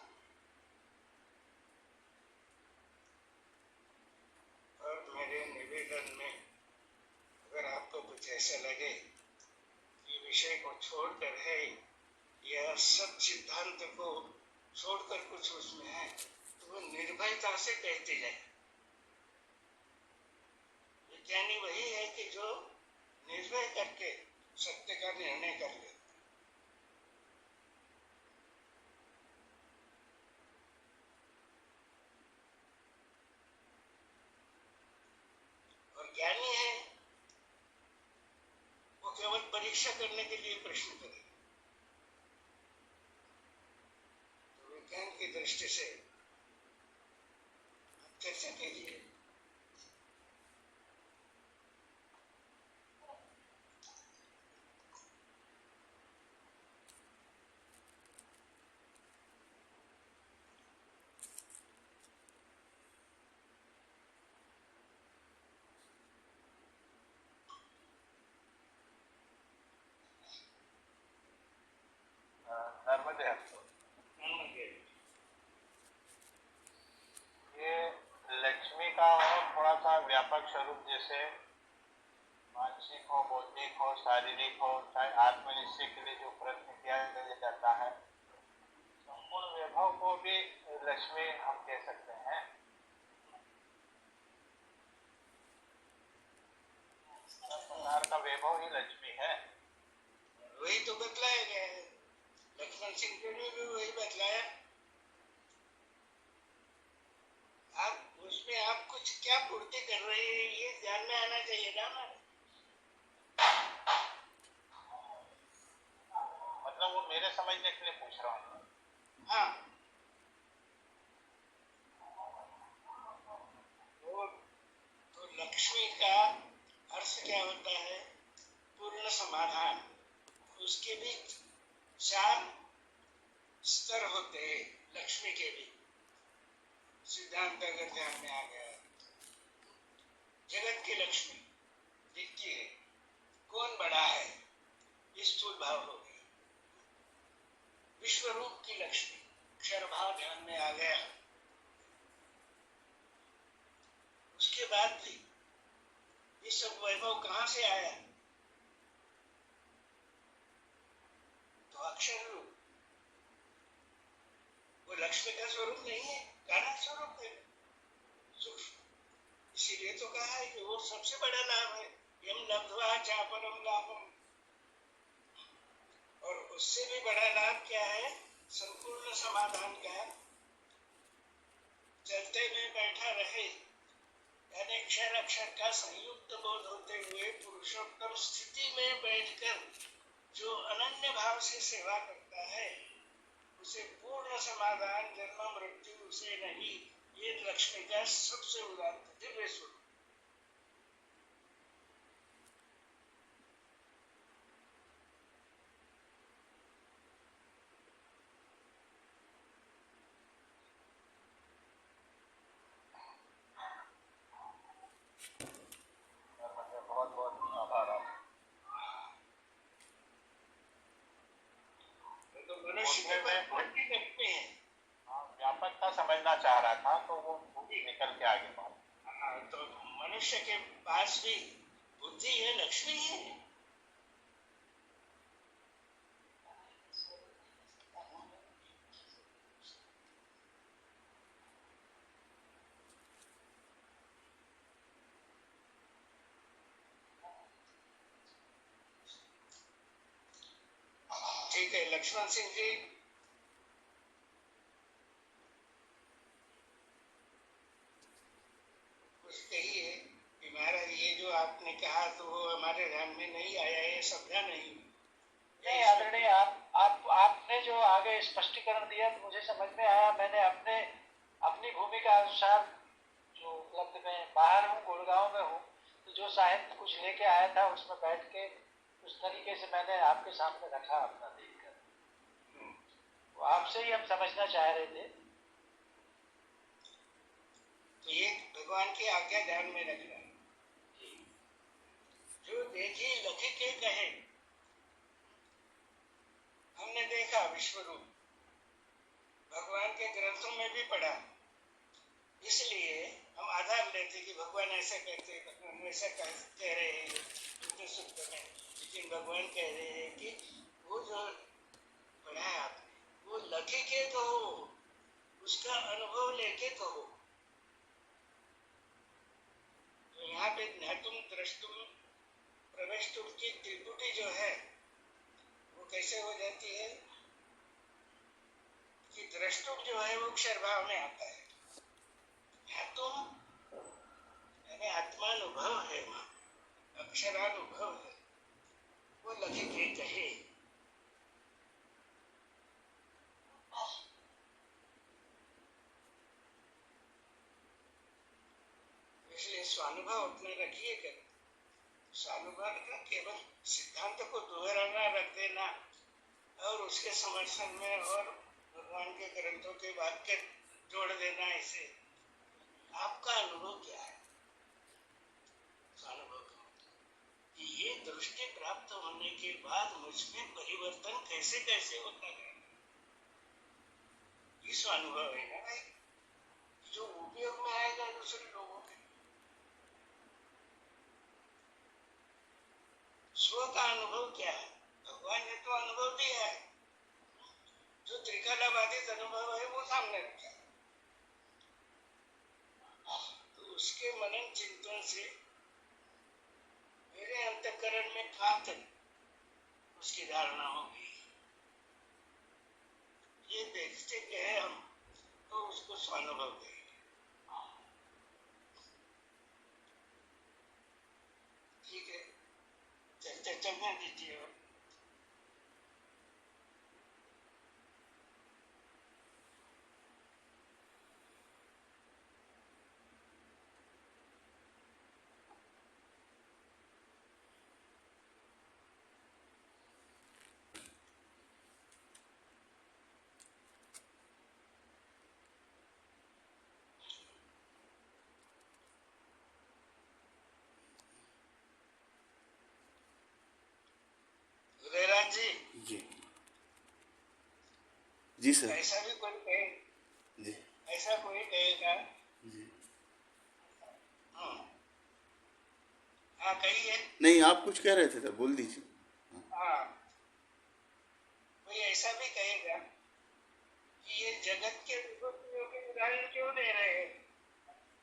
और मेरे निवेदन में अगर आपको कुछ ऐसा लगे कि विषय को छोड़कर है या सब सिद्धांत को छोड़कर कुछ उसमें है, तो वो निर्भयता से कहते जाए। विज्ञानी वही है कि जो निर्भय करके सत्य का निर्णय कर ले। और ज्ञानी है वो केवल परीक्षा करने के लिए प्रश्न करे। तो विज्ञान की दृष्टि से चर्चा कीजिए। नर्मदे हस्तो। ये लक्ष्मी का थोड़ा सा व्यापक स्वरूप, जैसे मानसिक हो, बौद्धिक हो, शारीरिक हो, चाहे आत्मनिश्चय के लिए जो प्रयत्न किया जाता है, संपूर्ण वैभव को भी लक्ष्मी हम कह सकते हैं। सब प्रकार का वैभव ही लक्ष्मी है। वही तो बतलाया गया है, लक्ष्मण सिंह के लिए भी वही बतलाया। चाहिए ना हमारे। मतलब वो मेरे समझने के लिए पूछ रहा हूँ। हाँ, वो तो लक्ष्मी का अर्थ क्या होता है? पूर्ण समाधान। उसके भी 4 स्तर होते हैं, लक्ष्मी के भी। सिद्धांत अगर ध्यान में आ गया, जगत की लक्ष्मी दिखती है, कौन बड़ा है, स्थूल भाव हो गया। विश्व रूप की लक्ष्मी, अक्षर भाव ध्यान में आ गया। उसके बाद भी ये सब वैभव कहाँ से आया? तो अक्षर रूप। वो लक्ष्मी का स्वरूप नहीं है, कारण स्वरूप है, सूक्ष्म। इसीलिए तो कहा है कि वो सबसे बड़ा लाभ है। यम लब्ध्वा चापरम लाभम। और उससे भी बड़ा लाभ क्या है? संपूर्ण समाधान का। चलते में बैठा रहे, यानी क्षर अक्षर का संयुक्त बोध होते हुए पुरुषोत्तम स्थिति में बैठकर जो अनन्य भाव से सेवा करता है, उसे पूर्ण समाधान, जन्म मृत्यु उसे नहीं। ये लक्ष्मी का सबसे उदात्त दिव्य स्वरूप। बहुत बहुत आभार आपका। तो मनुष्य के उसमें मन की लक्ष्मी है। व्यापकता समझना चाह रहा था, तो वो निकल के आगे बात। हाँ, तो मनुष्य के पास भी बुद्धि है, लक्ष्मी है। ठीक है, लक्ष्मण सिंह जी। कुछ कहिए कि महाराज ये जो आपने कहा तो वो हमारे ध्यान में नहीं आया, ये समझा नहीं। नहीं आदरणीय, आपने जो आगे स्पष्टीकरण दिया तो मुझे समझ में आया। मैंने अपनी भूमिका अनुसार, जो उपलब्ध में बाहर हूँ, गुड़गांव में हूँ, तो जो साहित्य कुछ लेके आया था उसमें बैठ के उस तरीके से मैंने आपके सामने रखा अपना देखकर। तो आपसे ही हम समझना चाह रहे थे। तो ये भगवान की आज्ञा ध्यान में रखना। जो देखी लखी के कहे, हमने देखा विश्व रूप, भगवान के ग्रंथों में भी पढ़ा, इसलिए हम आधार लेते कि भगवान ऐसा कहते, भगवान वैसा कह रहे हैं उनके सूत्र में। लेकिन भगवान कह रहे हैं कि वो जो पढ़ा है आपने, वो लखी के तो हो, उसका अनुभव लेके तो हो। तो यहाँ पे ज्ञातुम द्रष्टुम प्रवेशतुम की त्रिपुटी जो है, वो कैसे हो जाती है कि द्रष्टुम जो है वो अक्षर भाव में आता है। ज्ञातुम यानी आत्मानुभव है, अक्षरानुभव है, वो लखी के कहे। इसलिए स्वानुभव अपने रखिए कर। स्वानुभव का केवल सिद्धांत को दोहराना, रख देना और उसके समर्थन में और भगवान के ग्रंथों के वाक्य जोड़ देना, इसे आपका अनुभव क्या है? स्वानुभव का मतलब ये दृष्टि प्राप्त होने के बाद मुझमें परिवर्तन कैसे कैसे होता है, ये स्वानुभव है ना भाई, जो उपयोग में आएगा दूसरे लोगों के। स्व का अनुभव क्या है? भगवान ने तो अनुभव दिया है, जो त्रिकालाबाधित अनुभव है वो सामने रखा है। तो उसके मनन चिंतन से मेरे अंतःकरण में कहाँ तक उसकी धारणा होगी, ये देखते गए हम, तो उसको स्वानुभव कहेंगे। जी सर। ऐसा भी कोई कहे, जी ऐसा कोई कहेगा। जी। हम्म, हाँ कहिए। नहीं, आप कुछ कह रहे थे सर, बोल दीजिए। हाँ, कोई ऐसा भी कहेगा कि ये जगत के विभूतियों के उदाहरण क्यों दे रहे हैं,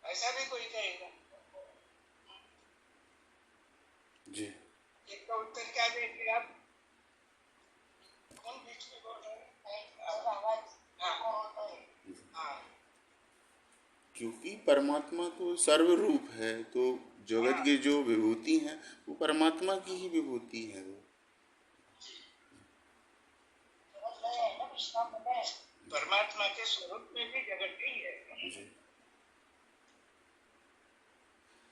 ऐसा भी कोई कहेगा। जी इसका उत्तर क्या देंगे आप? कौन बीच में बोल रहे हैं? हाँ हाँ, क्योंकि परमात्मा तो सर्वरूप है, तो जगत हाँ, की जो विभूति हैं वो परमात्मा की ही विभूति है वो। परमात्मा के स्वरूप में भी जगत ही है, जी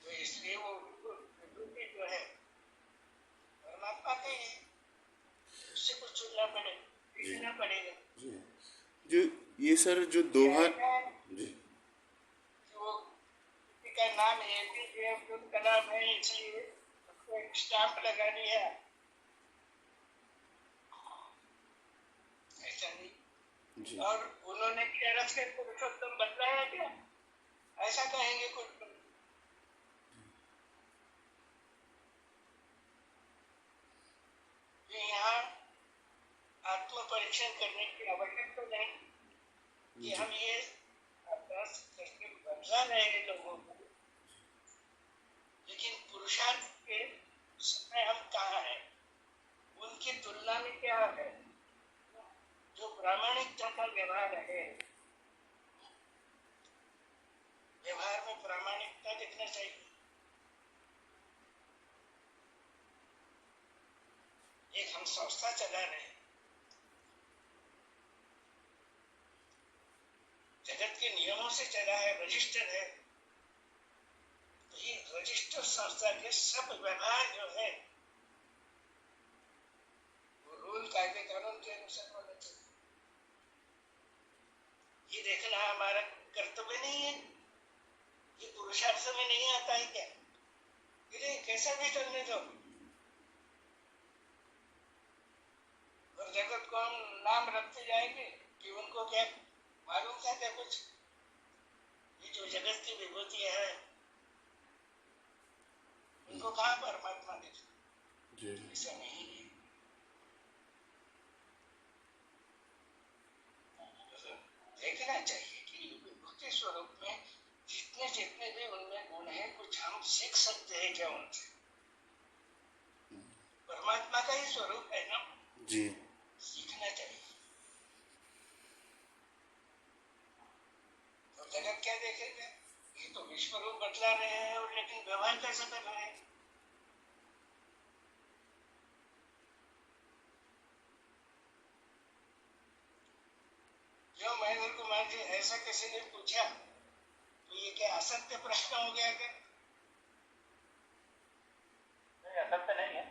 तो इसलिए वो विभूति जो है परमात्मा की है, उससे कुछ चुनना पड़ेगा, जी सीखना पड़ेगा। जी। जो ये सर जो दोहा। जी कि वो किसी का नाम APJ अब्दुल कलाम है इसलिए उसको एक स्टाम्प लगा दिया, ऐसा नहीं। जी और उन्होंने क्या रख से पुरुषोत्तम बदलाया क्या, ऐसा कहेंगे कुछ लोग। कि यहाँ आत्म परीक्षण करने की आवश्यकता नहीं कि हम ये अभ्यास करके बदला रहे लोगों को, लेकिन पुरुषार्थ के समय हम कहाँ हैं, उनकी तुलना में क्या है। जो प्रामाणिकता का व्यवहार है, व्यवहार में प्रामाणिकता दिखना चाहिए। एक हम संस्था चला रहे हैं, जगत के नियमों से चला है, रजिस्टर है, तो ये रजिस्टर संस्था के सब व्यवहार जो है वो रूल कायदे कानून के अनुसार होना चाहिए। ये देखना हमारा कर्तव्य नहीं है, ये पुरुषार्थ में नहीं आता है क्या? ये कैसा भी चलने दो, और जगत को हम नाम रखते जाएंगे कि उनको क्या मालूम था क्या कुछ, ये जो जगत की विभूतियां है उनको कहाँ परमात्मा दिखे, जी ऐसा नहीं है। देखना चाहिए कि विभूति स्वरूप में जितने जितने भी उनमें गुण है, कुछ हम सीख सकते हैं क्या उनसे, परमात्मा का ही स्वरूप है ना, जी सीखना चाहिए। तो जगत क्या देखेगा, ये तो विश्व रूप बदला रहे हैं और लेकिन व्यवहार कैसे कर रहे हैं। जो महेंद्र कुमार जी ऐसा किसी ने पूछा तो ये क्या असत्य प्रश्न हो गया क्या? नहीं, असत्य नहीं है।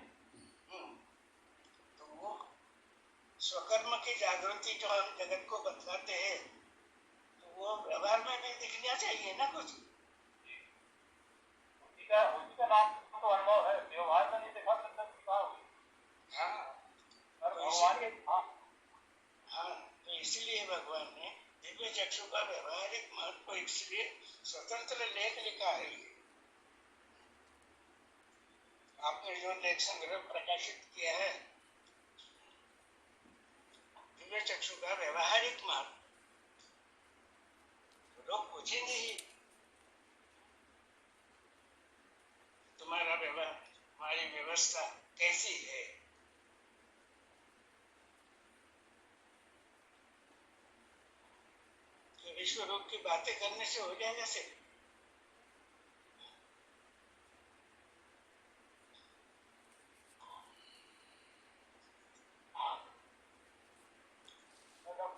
तो वो स्वकर्म की जागृति जो हम जगत को बतलाते हैं, तो वो व्यवहार में भी दिखना चाहिए ना कुछ। उसी का नाम तो अनुभव है, व्यवहार में नहीं दिखा सकता कि कहाँ हुई। हाँ, और भगवान के हाँ, तो इसलिए भगवान ने दिव्य चक्षु का व्यवहारिक महत्व इसलिए स्वतंत्र लेख लिखा है। आपने जो लेख संग्रह प्रकाशित किया है, दिव्य चक्षु का व्यवहारिक महत्व, तो लोग पूछेंगे ही तुम्हारा व्यवहार, हमारी व्यवस्था कैसी है। तो विश्व रूप की बातें करने से हो जाएगा सिर्फ।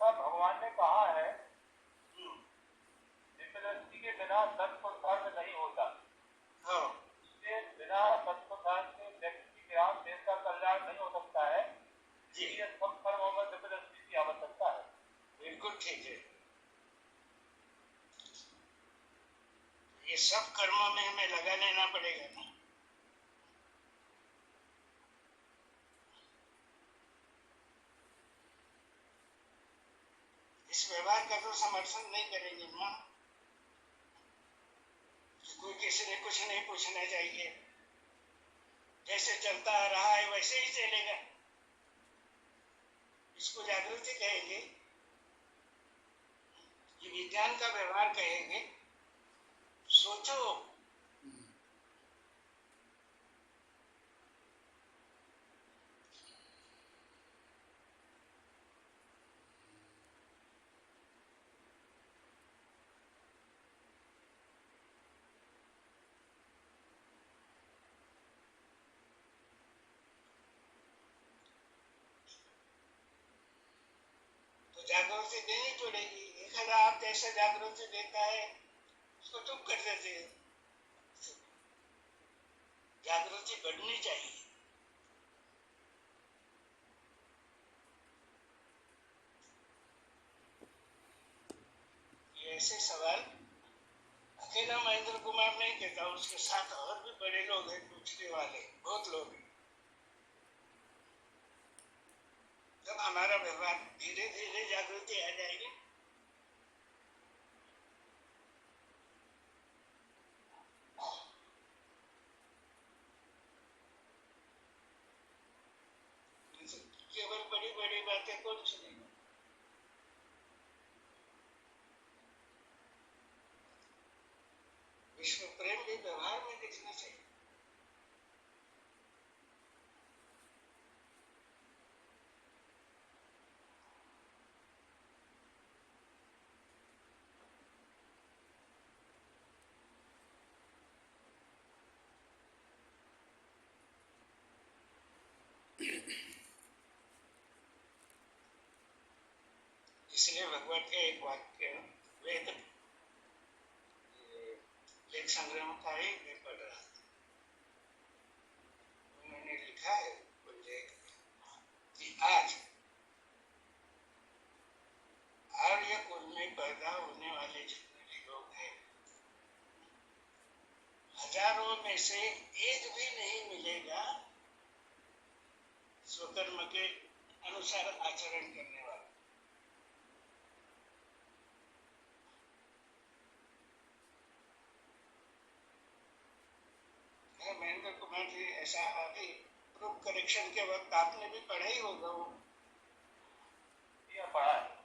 भगवान ने कहा है दिव्यदृष्टि के बिना सत्य धर्म नहीं होता। हाँ, इसलिए बिना सत्य धर्म के व्यक्ति के ज्ञान देश का कल्याण नहीं हो सकता है। जी, ये सब कर्मों में दिव्यदृष्टि की आवश्यकता है। बिल्कुल ठीक है, ये सब कर्मों में हमें लगा लेना पड़ेगा ना। इस व्यवहार का तो समर्थन नहीं करेंगे ना कि कोई किसी ने कुछ नहीं पूछना चाहिए, जैसे चलता आ रहा है वैसे ही चलेगा। इसको जागृति कहेंगे, ये विज्ञान का व्यवहार कहेंगे। सोचो, जागृति देनी पड़ेगी। एक आप जैसा जागृति देता है उसको चुप कर देते हैं। जागृति बढ़नी चाहिए। ये ऐसे सवाल अकेला महेंद्र कुमार नहीं कहता, उसके साथ और भी बड़े लोग हैं पूछने वाले, बहुत लोग हैं। जब हमारा व्यवहार धीरे धीरे जागृति आ जाएगी, केवल बड़ी बड़ी बातें कौन सुनेगा? विश्व प्रेम भी व्यवहार में दिखना चाहिए। इसलिए भगवान का एक वाक्य वेद लेख संग्रह का ही मैं पढ़ रहा था, उन्होंने लिखा है उल्लेख कि आज आर्य कुल में पैदा होने वाले जितने भी लोग हैं, हजारों में से एक भी नहीं मिलेगा स्वकर्म के अनुसार आचरण करने वाला। महेंद्र कुमार जी, ऐसा अभी प्रूफ करेक्शन के वक्त आपने भी पढ़ा ही होगा वो, या पढ़ा है।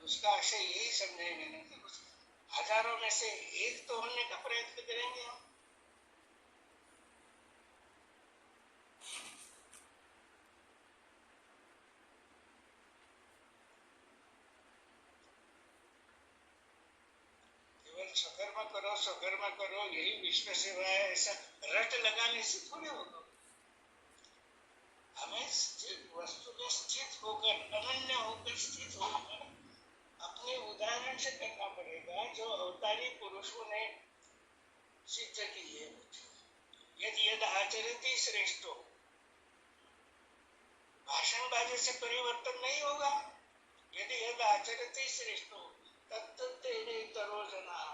उसका आशय यही समझेंगे ना कि उस हजारों में से एक तो होने का प्रयत्न करेंगे हम। केवल स्वकर्म करो यही विश्व सेवा है, ऐसा रट लगाने से थोड़े होगा। हमें वस्तु में स्थित होकर, अनन्य होकर, स्थित होकर अपने उदाहरण से करना पड़ेगा, जो अवतारी पुरुषों ने सिद्ध की है। यदि यद आचरति श्रेष्ठो, भाषणबाजी से परिवर्तन नहीं होगा। यदि यद आचरति श्रेष्ठो तत्तेनेतरो जनाः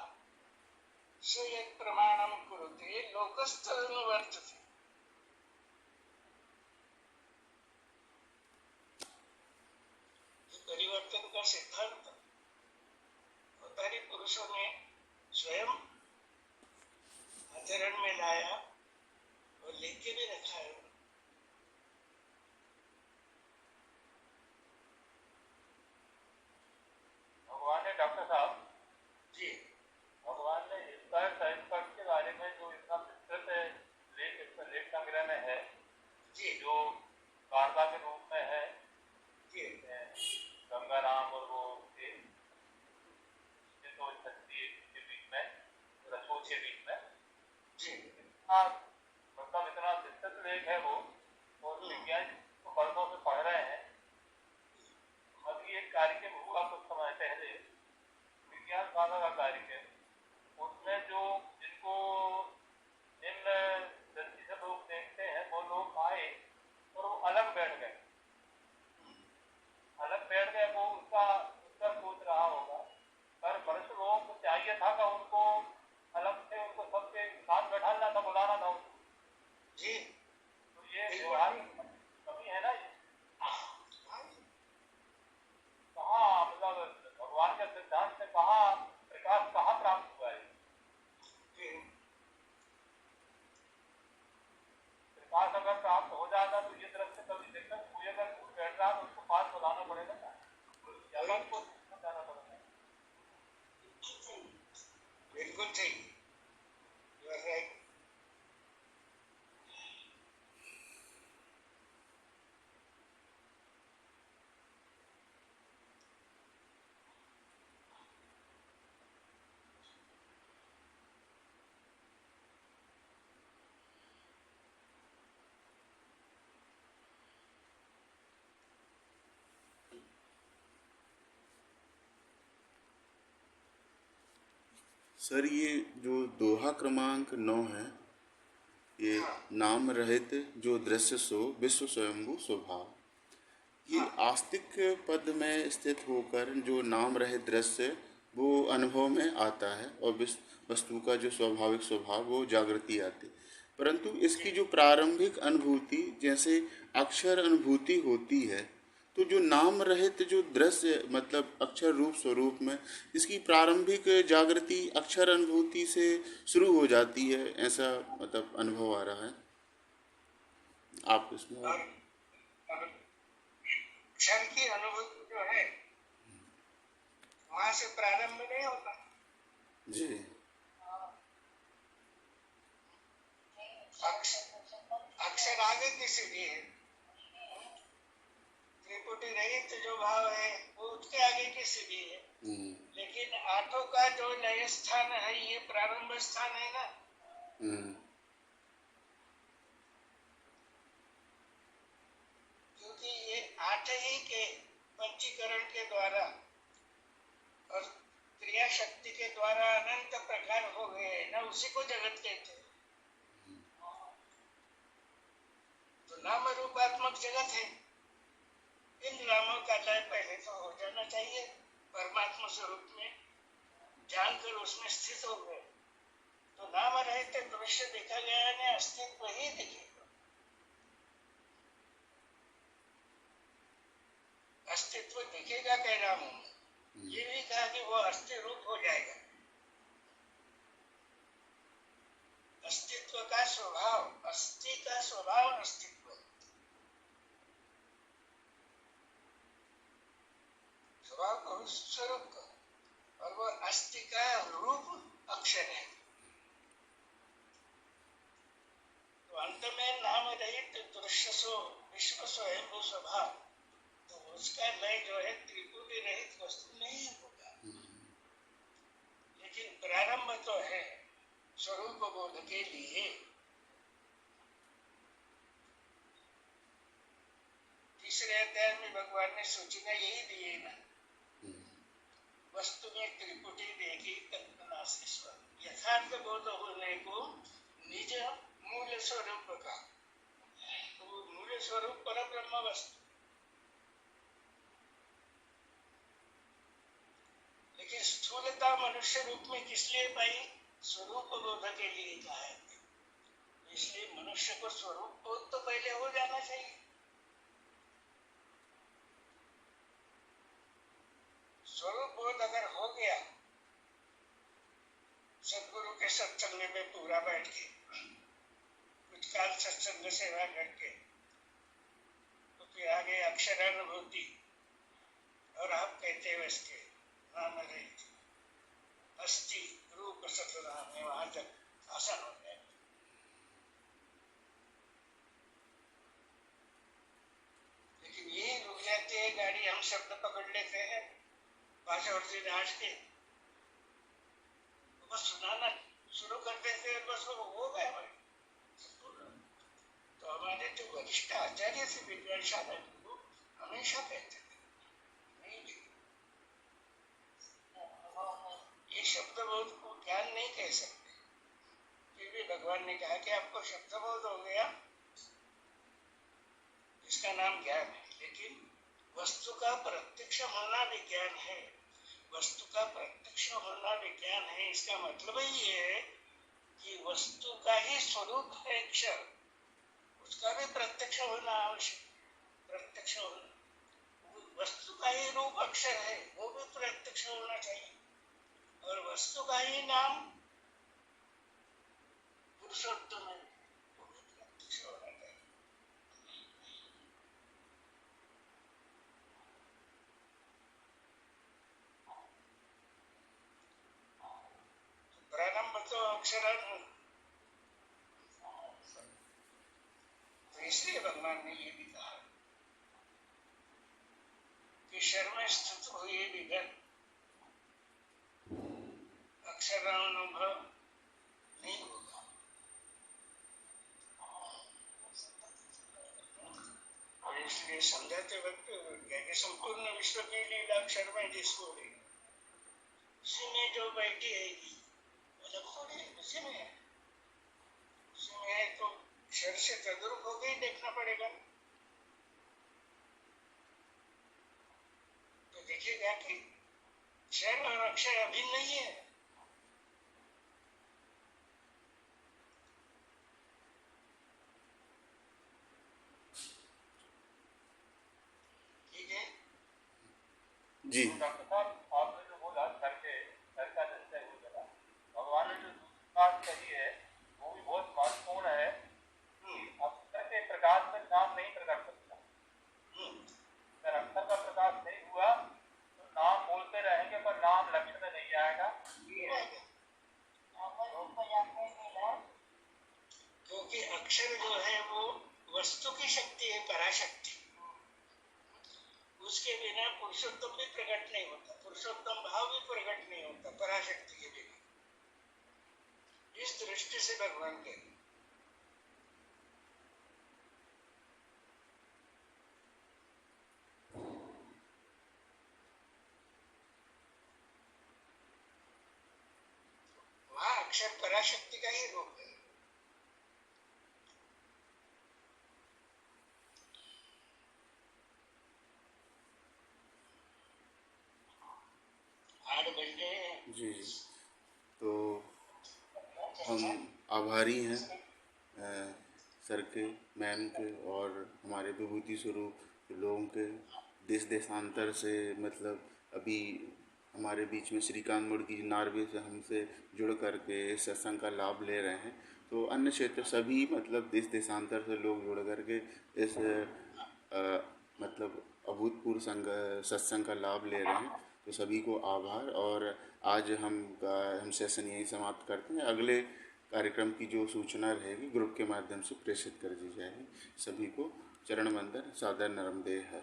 स यत् प्रमाणं कुरुते लोकस्तदनुवर्तते। परिवर्तन का सिद्धांत अवतारी पुरुषों ने स्वयं आचरण में लाया और लेके भी रखा है। भगवान ने, डॉक्टर साहब जी, भगवान ने स्पर्श के बारे में जो इतना विस्तृत लेख संग्रह में है जी, जो वार्ता के रूप में है जी, गंगाराम और वो तो शक्ति के बीच में, रसों के बीच में जी, मतलब इतना विस्तृत लेख है सर ये जो दोहा क्रमांक 9 है, ये नाम रहित जो दृश्य सो विश्व स्वयंभू स्वभाव, ये आस्तिक पद में स्थित होकर जो नाम रहित दृश्य वो अनुभव में आता है और वस्तु का जो स्वाभाविक स्वभाव वो जागृति आती, परंतु इसकी जो प्रारंभिक अनुभूति जैसे अक्षर अनुभूति होती है, तो जो नाम रहित जो दृश्य मतलब अक्षर रूप स्वरूप में इसकी प्रारंभिक जागृति अक्षर अनुभूति से शुरू हो जाती है, ऐसा मतलब अनुभव आ रहा है। आप इसमें और क्षण की अनुभूति जो है वहां से प्रारंभ नहीं होता जी। अक्षर आगे किसी भी है, त्रिपुटी रहित जो भाव है वो उसके आगे किसी भी है, लेकिन आठों का जो लय स्थान है ये प्रारंभ स्थान है ना। क्योंकि ये आठ ही के पंचीकरण के द्वारा और क्रिया शक्ति के द्वारा अनंत प्रकार हो गए हैं ना, उसी को जगत कहते हैं। तो नाम रूपात्मक जगत है, इन नामों का लय पहले तो हो जाना चाहिए, परमात्मा स्वरूप में जानकर उसमें स्थित हो गए तो नाम रहित दृश्य देखा गया ने अस्तित्व ही दिखेगा। अस्तित्व दिखेगा कह रहा हूं, ये भी कहा कि वो अस्थि रूप हो जाएगा। अस्तित्व का स्वभाव, अस्थि का स्वभाव अस्तित्व, स्वभाव को स्वरूप का, और वो अस्थि का रूप अक्षर है। तो अंत में नाम रहित दृश्य सो विश्व स्वयंभू स्वभाव, तो उसका लय जो है त्रिपुटी रहित वस्तु नहीं होगा, लेकिन प्रारंभ तो है स्वरूप बोध के लिए। तीसरे अध्याय में भगवान ने सूचना यही दी है ना, वस्तु में त्रिपुटी देखी कल्पना से स्वर, यथार्थ बोध होने को निज मूल स्वरूप का, तो मूल स्वरूप पर ब्रह्म वस्तु, लेकिन स्थूलता मनुष्य रूप में किस लिए पाई? स्वरूप बोध के लिए कहा है। इसलिए मनुष्य को स्वरूप बोध तो पहले हो जाना चाहिए। स्वरूप बोध अगर हो गया सदगुरु के सत्संग में पूरा बैठ के कुछ काल सत्संग सेवा करके, तो फिर आगे अक्षरानुभूति और आप कहते हैं उसके नाम रहित अस्थि रूप सतनाम है, वहां तक आसान हो जाए। लेकिन यही रुक जाते हैं गाड़ी, हम शब्द पकड़ लेते हैं भाषावर्ती राज के, बस सुनाना शुरू कर देते हैं, बस वो हो गए भाई। तो हमारे जो वरिष्ठ आचार्य थे विद्वान शाला गुरु हमेशा कहते थे नहीं जी, ये शब्द बोध को ज्ञान नहीं कह सकते। फिर भी भगवान ने कहा कि आपको शब्द बोध हो गया, इसका नाम ज्ञान है, लेकिन वस्तु का प्रत्यक्ष होना विज्ञान है। वस्तु का प्रत्यक्ष होना विज्ञान है, इसका मतलब ही है कि वस्तु का ही स्वरूप है अक्षर, उसका भी प्रत्यक्ष होना आवश्यक। प्रत्यक्ष होना, वस्तु का ही रूप अक्षर है, वो भी प्रत्यक्ष होना चाहिए, और वस्तु का ही नाम पुरुषोत्तम है, वो भी प्रत्यक्ष होना चाहिए। प्रारंभ तो अक्षर, तो इसलिए भगवान ने ये भी कहा कि शर में स्थित हुए विघन अक्षरानुभव नहीं होगा। और इसलिए समझाते वक्त कि संपूर्ण विश्व की लीला अक्षर में जिसको हुई, उसी में जो बैठी है मतलब थोड़ी उसी में है, उसी में है तो क्षर से तद्रूप होकर ही देखना पड़ेगा। तो देखिएगा कि क्षर और अक्षर अभिन्न नहीं है। ठीक है जी। डॉक्टर साहब, आपने जो बोला घर का निश्चय हो गया, भगवान ने जो दूसरी बात कही है वो भी बहुत महत्वपूर्ण है कि अक्षर के प्रकाश में नाम नहीं प्रकट सकता। अगर अक्षर का प्रकाश नहीं हुआ तो नाम बोलते रहेंगे पर नाम लक्ष्य में नहीं आएगा। क्योंकि अक्षर जो है वो वस्तु की शक्ति है, पराशक्ति। उसके बिना पुरुषोत्तम भी प्रकट नहीं होता, पुरुषोत्तम भाव भी प्रकट नहीं होता पराशक्ति के बिना। इस दृष्टि से भगवान के वहां अक्षर पराशक्ति का ही रूप है। जी जी। तो हम आभारी हैं सर के, मैम के और हमारे विभूति स्वरूप लोगों के, देश देशांतर से, मतलब अभी हमारे बीच में श्रीकांत मुर्गी नॉर्वे से हमसे जुड़ करके इस सत्संग का लाभ ले रहे हैं। तो अन्य क्षेत्र सभी मतलब देश देशांतर से लोग जुड़ करके इस मतलब अभूतपूर्व सत्संग का लाभ ले रहे हैं। तो सभी को आभार। और आज हम सेशन यहीं समाप्त करते हैं। अगले कार्यक्रम की जो सूचना रहेगी ग्रुप के माध्यम से प्रेषित कर दी जाएगी। सभी को चरण वंदन, सादर नरमदेह हर।